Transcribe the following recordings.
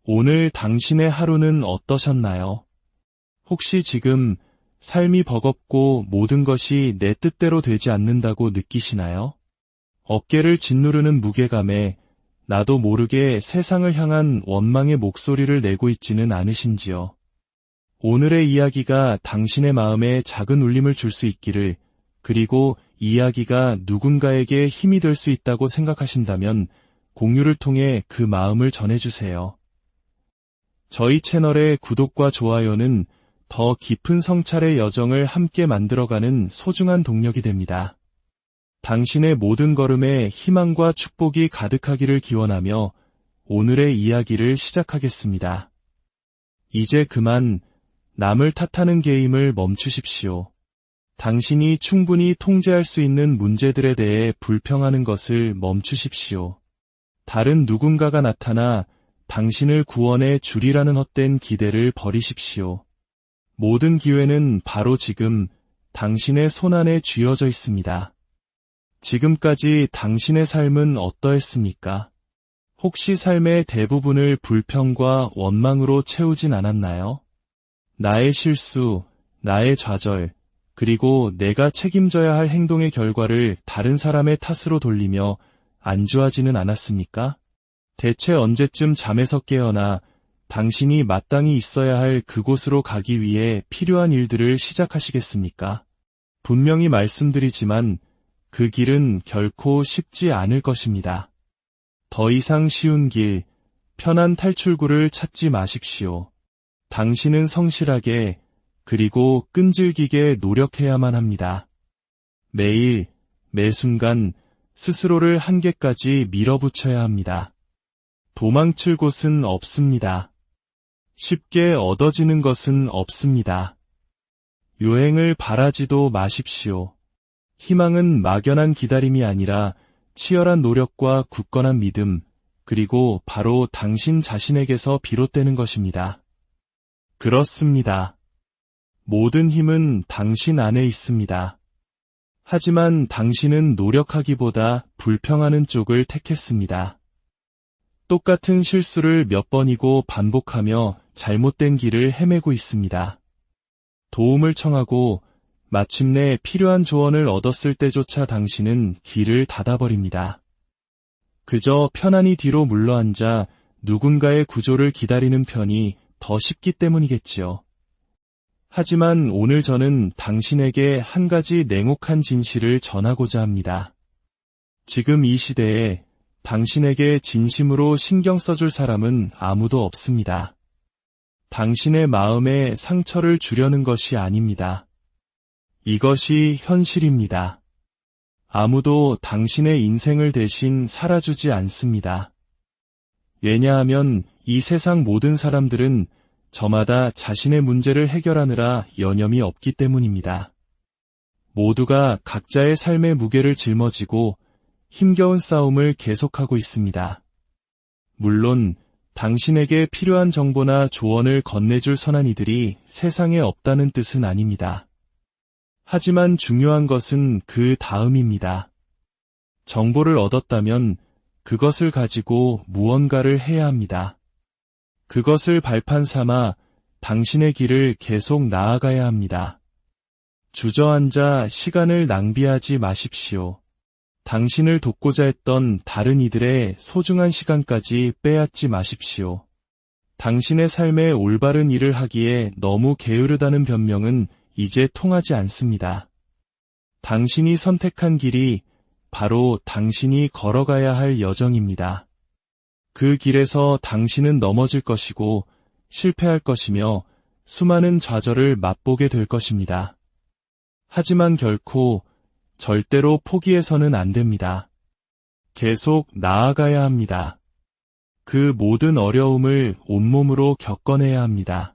오늘 당신의 하루는 어떠셨나요? 혹시 지금 삶이 버겁고 모든 것이 내 뜻대로 되지 않는다고 느끼시나요? 어깨를 짓누르는 무게감에 나도 모르게 세상을 향한 원망의 목소리를 내고 있지는 않으신지요? 오늘의 이야기가 당신의 마음에 작은 울림을 줄 수 있기를, 그리고 이야기가 누군가에게 힘이 될 수 있다고 생각하신다면 공유를 통해 그 마음을 전해주세요. 저희 채널의 구독과 좋아요는 더 깊은 성찰의 여정을 함께 만들어가는 소중한 동력이 됩니다. 당신의 모든 걸음에 희망과 축복이 가득하기를 기원하며 오늘의 이야기를 시작하겠습니다. 이제 그만 남을 탓하는 게임을 멈추십시오. 당신이 충분히 통제할 수 있는 문제들에 대해 불평하는 것을 멈추십시오. 다른 누군가가 나타나 당신을 구원해 주리라는 헛된 기대를 버리십시오. 모든 기회는 바로 지금 당신의 손안에 쥐어져 있습니다. 지금까지 당신의 삶은 어떠했습니까? 혹시 삶의 대부분을 불평과 원망으로 채우진 않았나요? 나의 실수, 나의 좌절, 그리고 내가 책임져야 할 행동의 결과를 다른 사람의 탓으로 돌리며 안주하지는 않았습니까? 대체 언제쯤 잠에서 깨어나 당신이 마땅히 있어야 할 그곳으로 가기 위해 필요한 일들을 시작하시겠습니까? 분명히 말씀드리지만 그 길은 결코 쉽지 않을 것입니다. 더 이상 쉬운 길, 편한 탈출구를 찾지 마십시오. 당신은 성실하게 그리고 끈질기게 노력해야만 합니다. 매일, 매 순간 스스로를 한계까지 밀어붙여야 합니다. 도망칠 곳은 없습니다. 쉽게 얻어지는 것은 없습니다. 유행을 바라지도 마십시오. 희망은 막연한 기다림이 아니라 치열한 노력과 굳건한 믿음, 그리고 바로 당신 자신에게서 비롯되는 것입니다. 그렇습니다. 모든 힘은 당신 안에 있습니다. 하지만 당신은 노력하기보다 불평하는 쪽을 택했습니다. 똑같은 실수를 몇 번이고 반복하며 잘못된 길을 헤매고 있습니다. 도움을 청하고 마침내 필요한 조언을 얻었을 때조차 당신은 길을 닫아버립니다. 그저 편안히 뒤로 물러앉아 누군가의 구조를 기다리는 편이 더 쉽기 때문이겠지요. 하지만 오늘 저는 당신에게 한 가지 냉혹한 진실을 전하고자 합니다. 지금 이 시대에 당신에게 진심으로 신경 써줄 사람은 아무도 없습니다. 당신의 마음에 상처를 주려는 것이 아닙니다. 이것이 현실입니다. 아무도 당신의 인생을 대신 살아주지 않습니다. 왜냐하면 이 세상 모든 사람들은 저마다 자신의 문제를 해결하느라 여념이 없기 때문입니다. 모두가 각자의 삶의 무게를 짊어지고 힘겨운 싸움을 계속하고 있습니다. 물론 당신에게 필요한 정보나 조언을 건네줄 선한 이들이 세상에 없다는 뜻은 아닙니다. 하지만 중요한 것은 그 다음입니다. 정보를 얻었다면 그것을 가지고 무언가를 해야 합니다. 그것을 발판 삼아 당신의 길을 계속 나아가야 합니다. 주저앉아 시간을 낭비하지 마십시오. 당신을 돕고자 했던 다른 이들의 소중한 시간까지 빼앗지 마십시오. 당신의 삶에 올바른 일을 하기에 너무 게으르다는 변명은 이제 통하지 않습니다. 당신이 선택한 길이 바로 당신이 걸어가야 할 여정입니다. 그 길에서 당신은 넘어질 것이고 실패할 것이며 수많은 좌절을 맛보게 될 것입니다. 하지만 결코 절대로 포기해서는 안 됩니다. 계속 나아가야 합니다. 그 모든 어려움을 온몸으로 겪어내야 합니다.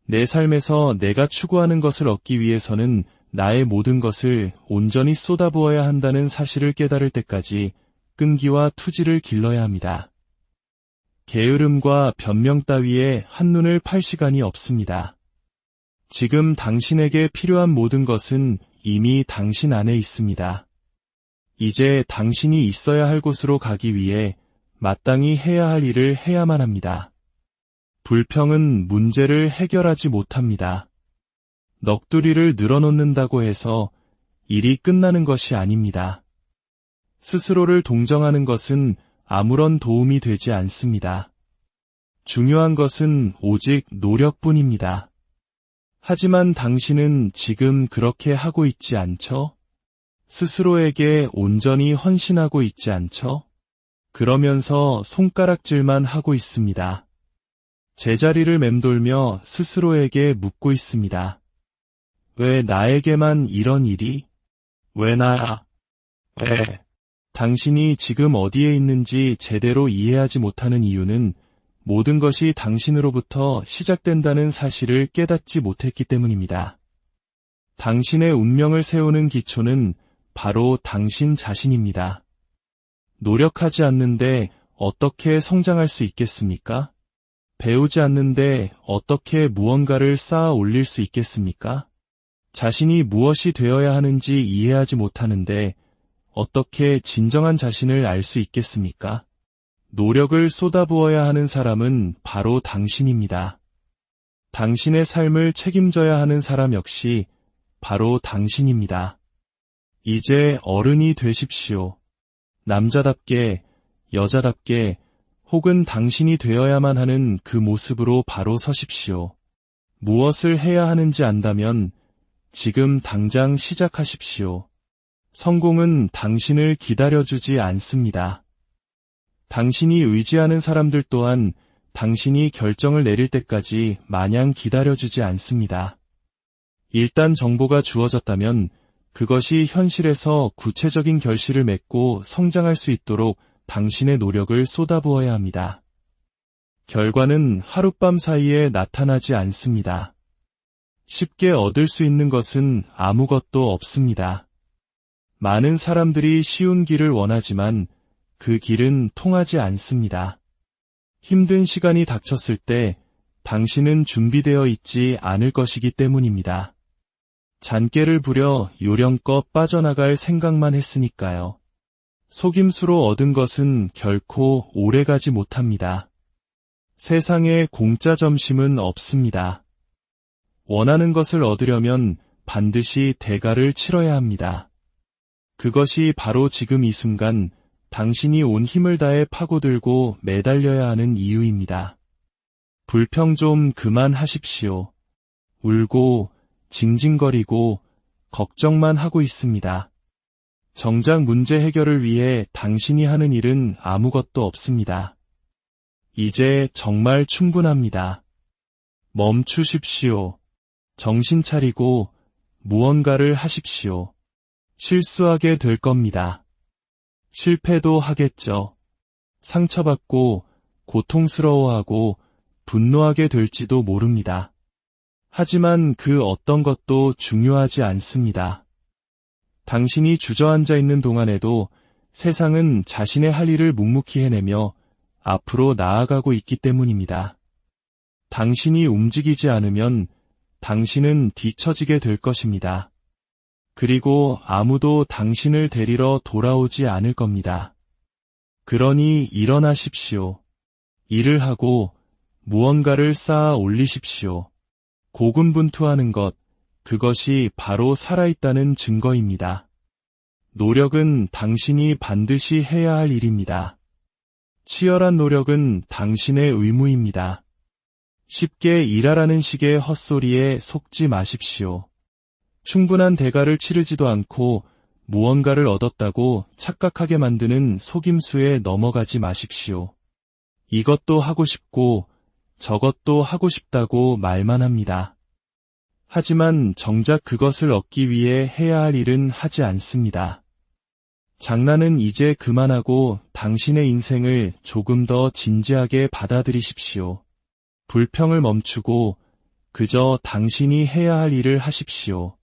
내 삶에서 내가 추구하는 것을 얻기 위해서는 나의 모든 것을 온전히 쏟아부어야 한다는 사실을 깨달을 때까지 끈기와 투지를 길러야 합니다. 게으름과 변명 따위에 한눈을 팔 시간이 없습니다. 지금 당신에게 필요한 모든 것은 이미 당신 안에 있습니다. 이제 당신이 있어야 할 곳으로 가기 위해 마땅히 해야 할 일을 해야만 합니다. 불평은 문제를 해결하지 못합니다. 넋두리를 늘어놓는다고 해서 일이 끝나는 것이 아닙니다. 스스로를 동정하는 것은 아무런 도움이 되지 않습니다. 중요한 것은 오직 노력뿐입니다. 하지만 당신은 지금 그렇게 하고 있지 않죠? 스스로에게 온전히 헌신하고 있지 않죠? 그러면서 손가락질만 하고 있습니다. 제자리를 맴돌며 스스로에게 묻고 있습니다. 왜 나에게만 이런 일이? 왜 나야? 왜? 당신이 지금 어디에 있는지 제대로 이해하지 못하는 이유는 모든 것이 당신으로부터 시작된다는 사실을 깨닫지 못했기 때문입니다. 당신의 운명을 세우는 기초는 바로 당신 자신입니다. 노력하지 않는데 어떻게 성장할 수 있겠습니까? 배우지 않는데 어떻게 무언가를 쌓아 올릴 수 있겠습니까? 자신이 무엇이 되어야 하는지 이해하지 못하는데 어떻게 진정한 자신을 알 수 있겠습니까? 노력을 쏟아부어야 하는 사람은 바로 당신입니다. 당신의 삶을 책임져야 하는 사람 역시 바로 당신입니다. 이제 어른이 되십시오. 남자답게, 여자답게, 혹은 당신이 되어야만 하는 그 모습으로 바로 서십시오. 무엇을 해야 하는지 안다면 지금 당장 시작하십시오. 성공은 당신을 기다려주지 않습니다. 당신이 의지하는 사람들 또한 당신이 결정을 내릴 때까지 마냥 기다려주지 않습니다. 일단 정보가 주어졌다면 그것이 현실에서 구체적인 결실을 맺고 성장할 수 있도록 당신의 노력을 쏟아부어야 합니다. 결과는 하룻밤 사이에 나타나지 않습니다. 쉽게 얻을 수 있는 것은 아무것도 없습니다. 많은 사람들이 쉬운 길을 원하지만 그 길은 통하지 않습니다. 힘든 시간이 닥쳤을 때 당신은 준비되어 있지 않을 것이기 때문입니다. 잔꾀를 부려 요령껏 빠져나갈 생각만 했으니까요. 속임수로 얻은 것은 결코 오래가지 못합니다. 세상에 공짜 점심은 없습니다. 원하는 것을 얻으려면 반드시 대가를 치러야 합니다. 그것이 바로 지금 이 순간 당신이 온 힘을 다해 파고들고 매달려야 하는 이유입니다. 불평 좀 그만하십시오. 울고 징징거리고 걱정만 하고 있습니다. 정작 문제 해결을 위해 당신이 하는 일은 아무것도 없습니다. 이제 정말 충분합니다. 멈추십시오. 정신 차리고 무언가를 하십시오. 실수하게 될 겁니다. 실패도 하겠죠. 상처받고 고통스러워하고 분노하게 될지도 모릅니다. 하지만 그 어떤 것도 중요하지 않습니다. 당신이 주저앉아 있는 동안에도 세상은 자신의 할 일을 묵묵히 해내며 앞으로 나아가고 있기 때문입니다. 당신이 움직이지 않으면 당신은 뒤처지게 될 것입니다. 그리고 아무도 당신을 데리러 돌아오지 않을 겁니다. 그러니 일어나십시오. 일을 하고 무언가를 쌓아 올리십시오. 고군분투하는 것, 그것이 바로 살아있다는 증거입니다. 노력은 당신이 반드시 해야 할 일입니다. 치열한 노력은 당신의 의무입니다. 쉽게 일하라는 식의 헛소리에 속지 마십시오. 충분한 대가를 치르지도 않고 무언가를 얻었다고 착각하게 만드는 속임수에 넘어가지 마십시오. 이것도 하고 싶고 저것도 하고 싶다고 말만 합니다. 하지만 정작 그것을 얻기 위해 해야 할 일은 하지 않습니다. 장난은 이제 그만하고 당신의 인생을 조금 더 진지하게 받아들이십시오. 불평을 멈추고 그저 당신이 해야 할 일을 하십시오.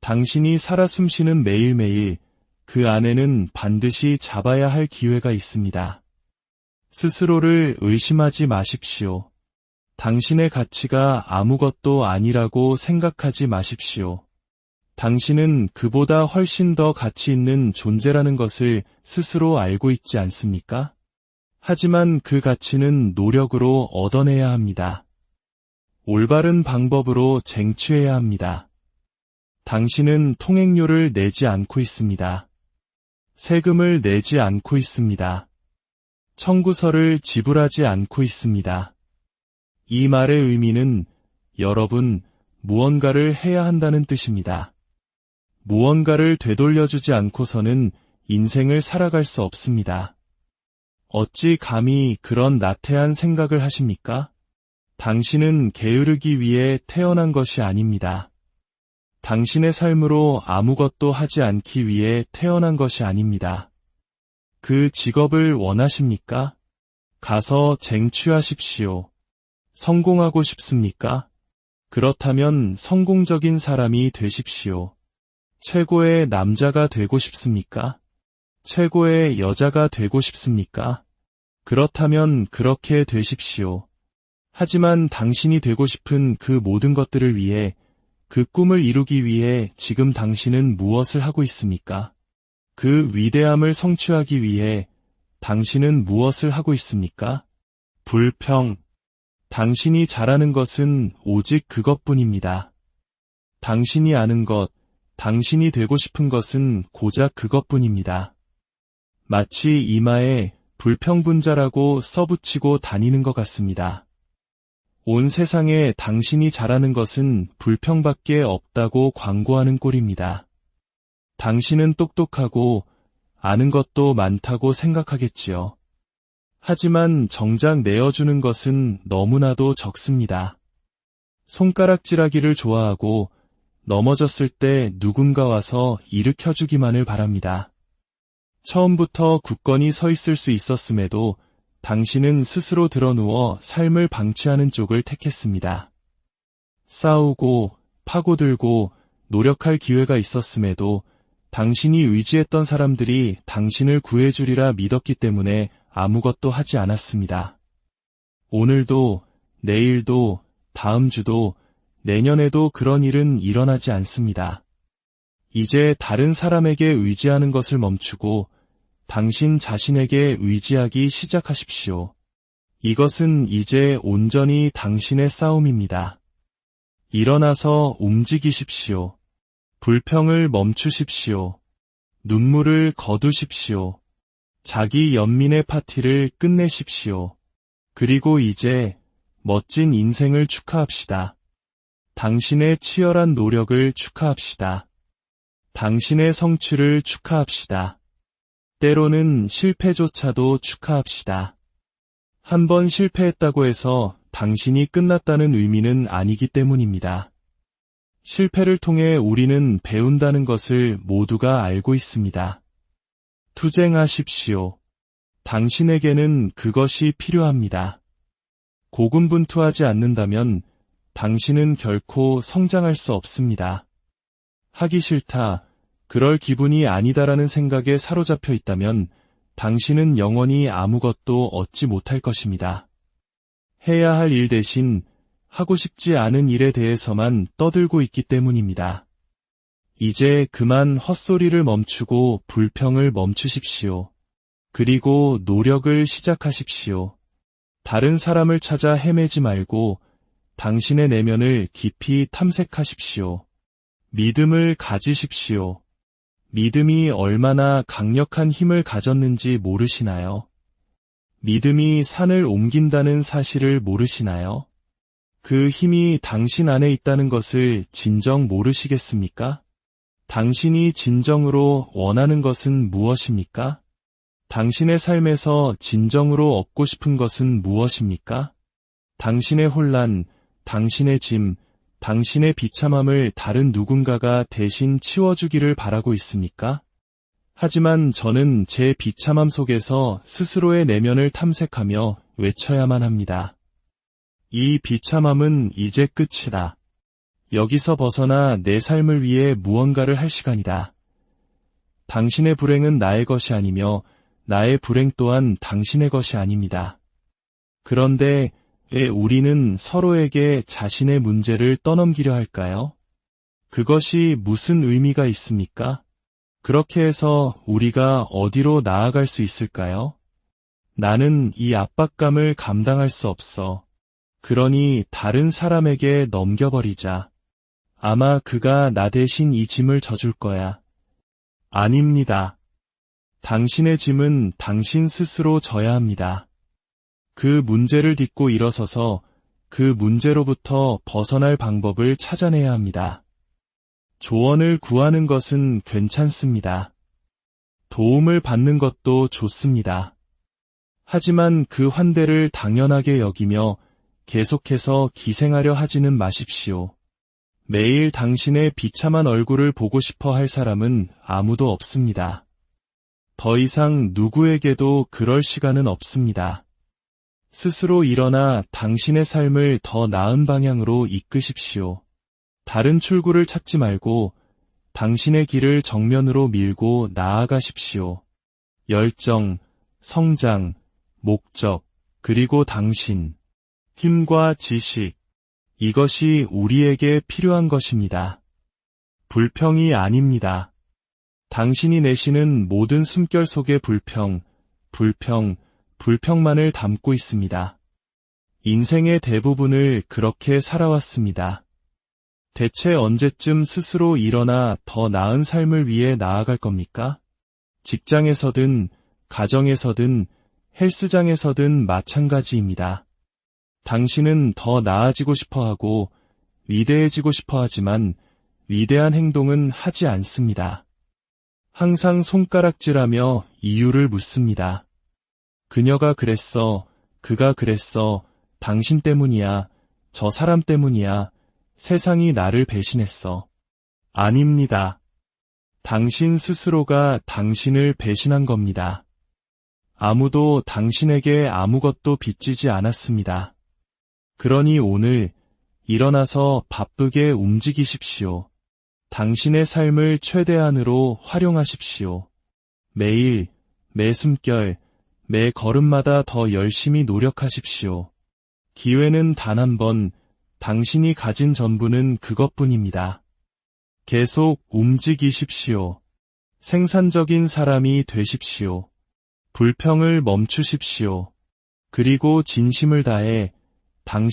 당신이 살아 숨쉬는 매일매일 그 안에는 반드시 잡아야 할 기회가 있습니다. 스스로를 의심하지 마십시오. 당신의 가치가 아무것도 아니라고 생각하지 마십시오. 당신은 그보다 훨씬 더 가치 있는 존재라는 것을 스스로 알고 있지 않습니까? 하지만 그 가치는 노력으로 얻어내야 합니다. 올바른 방법으로 쟁취해야 합니다. 당신은 통행료를 내지 않고 있습니다. 세금을 내지 않고 있습니다. 청구서를 지불하지 않고 있습니다. 이 말의 의미는 여러분, 무언가를 해야 한다는 뜻입니다. 무언가를 되돌려주지 않고서는 인생을 살아갈 수 없습니다. 어찌 감히 그런 나태한 생각을 하십니까? 당신은 게으르기 위해 태어난 것이 아닙니다. 당신의 삶으로 아무것도 하지 않기 위해 태어난 것이 아닙니다. 그 직업을 원하십니까? 가서 쟁취하십시오. 성공하고 싶습니까? 그렇다면 성공적인 사람이 되십시오. 최고의 남자가 되고 싶습니까? 최고의 여자가 되고 싶습니까? 그렇다면 그렇게 되십시오. 하지만 당신이 되고 싶은 그 모든 것들을 위해, 그 꿈을 이루기 위해 지금 당신은 무엇을 하고 있습니까? 그 위대함을 성취하기 위해 당신은 무엇을 하고 있습니까? 불평. 당신이 잘하는 것은 오직 그것뿐입니다. 당신이 아는 것, 당신이 되고 싶은 것은 고작 그것뿐입니다. 마치 이마에 불평분자라고 써붙이고 다니는 것 같습니다. 온 세상에 당신이 잘하는 것은 불평밖에 없다고 광고하는 꼴입니다. 당신은 똑똑하고 아는 것도 많다고 생각하겠지요. 하지만 정작 내어주는 것은 너무나도 적습니다. 손가락질하기를 좋아하고 넘어졌을 때 누군가 와서 일으켜주기만을 바랍니다. 처음부터 굳건히 서 있을 수 있었음에도 당신은 스스로 드러누워 삶을 방치하는 쪽을 택했습니다. 싸우고 파고들고 노력할 기회가 있었음에도 당신이 의지했던 사람들이 당신을 구해주리라 믿었기 때문에 아무것도 하지 않았습니다. 오늘도, 내일도, 다음 주도, 내년에도 그런 일은 일어나지 않습니다. 이제 다른 사람에게 의지하는 것을 멈추고 당신 자신에게 의지하기 시작하십시오. 이것은 이제 온전히 당신의 싸움입니다. 일어나서 움직이십시오. 불평을 멈추십시오. 눈물을 거두십시오. 자기 연민의 파티를 끝내십시오. 그리고 이제 멋진 인생을 축하합시다. 당신의 치열한 노력을 축하합시다. 당신의 성취를 축하합시다. 때로는 실패조차도 축하합시다. 한 번 실패했다고 해서 당신이 끝났다는 의미는 아니기 때문입니다. 실패를 통해 우리는 배운다는 것을 모두가 알고 있습니다. 투쟁하십시오. 당신에게는 그것이 필요합니다. 고군분투하지 않는다면 당신은 결코 성장할 수 없습니다. 하기 싫다, 그럴 기분이 아니다라는 생각에 사로잡혀 있다면 당신은 영원히 아무것도 얻지 못할 것입니다. 해야 할 일 대신 하고 싶지 않은 일에 대해서만 떠들고 있기 때문입니다. 이제 그만 헛소리를 멈추고 불평을 멈추십시오. 그리고 노력을 시작하십시오. 다른 사람을 찾아 헤매지 말고 당신의 내면을 깊이 탐색하십시오. 믿음을 가지십시오. 믿음이 얼마나 강력한 힘을 가졌는지 모르시나요? 믿음이 산을 옮긴다는 사실을 모르시나요? 그 힘이 당신 안에 있다는 것을 진정 모르시겠습니까? 당신이 진정으로 원하는 것은 무엇입니까? 당신의 삶에서 진정으로 얻고 싶은 것은 무엇입니까? 당신의 혼란, 당신의 짐, 당신의 비참함을 다른 누군가가 대신 치워주기를 바라고 있습니까? 하지만 저는 제 비참함 속에서 스스로의 내면을 탐색하며 외쳐야만 합니다. 이 비참함은 이제 끝이다. 여기서 벗어나 내 삶을 위해 무언가를 할 시간이다. 당신의 불행은 나의 것이 아니며 나의 불행 또한 당신의 것이 아닙니다. 그런데 왜 우리는 서로에게 자신의 문제를 떠넘기려 할까요? 그것이 무슨 의미가 있습니까? 그렇게 해서 우리가 어디로 나아갈 수 있을까요? 나는 이 압박감을 감당할 수 없어. 그러니 다른 사람에게 넘겨버리자. 아마 그가 나 대신 이 짐을 져줄 거야. 아닙니다. 당신의 짐은 당신 스스로 져야 합니다. 그 문제를 딛고 일어서서 그 문제로부터 벗어날 방법을 찾아내야 합니다. 조언을 구하는 것은 괜찮습니다. 도움을 받는 것도 좋습니다. 하지만 그 환대를 당연하게 여기며 계속해서 기생하려 하지는 마십시오. 매일 당신의 비참한 얼굴을 보고 싶어 할 사람은 아무도 없습니다. 더 이상 누구에게도 그럴 시간은 없습니다. 스스로 일어나 당신의 삶을 더 나은 방향으로 이끄십시오. 다른 출구를 찾지 말고 당신의 길을 정면으로 밀고 나아가십시오. 열정, 성장, 목적, 그리고 당신, 힘과 지식, 이것이 우리에게 필요한 것입니다. 불평이 아닙니다. 당신이 내쉬는 모든 숨결 속에 불평만을 담고 있습니다. 인생의 대부분을 그렇게 살아왔습니다. 대체 언제쯤 스스로 일어나 더 나은 삶을 위해 나아갈 겁니까? 직장에서든, 가정에서든, 헬스장에서든 마찬가지입니다. 당신은 더 나아지고 싶어 하고, 위대해지고 싶어 하지만, 위대한 행동은 하지 않습니다. 항상 손가락질하며 이유를 묻습니다. 그녀가 그랬어, 그가 그랬어, 당신 때문이야, 저 사람 때문이야, 세상이 나를 배신했어. 아닙니다. 당신 스스로가 당신을 배신한 겁니다. 아무도 당신에게 아무것도 빚지지 않았습니다. 그러니 오늘 일어나서 바쁘게 움직이십시오. 당신의 삶을 최대한으로 활용하십시오. 매일, 매 숨결, 매 걸음마다 더 열심히 노력하십시오. 기회는 단 한 번, 당신이 가진 전부는 그것뿐입니다. 계속 움직이십시오. 생산적인 사람이 되십시오. 불평을 멈추십시오. 그리고 진심을 다해 당신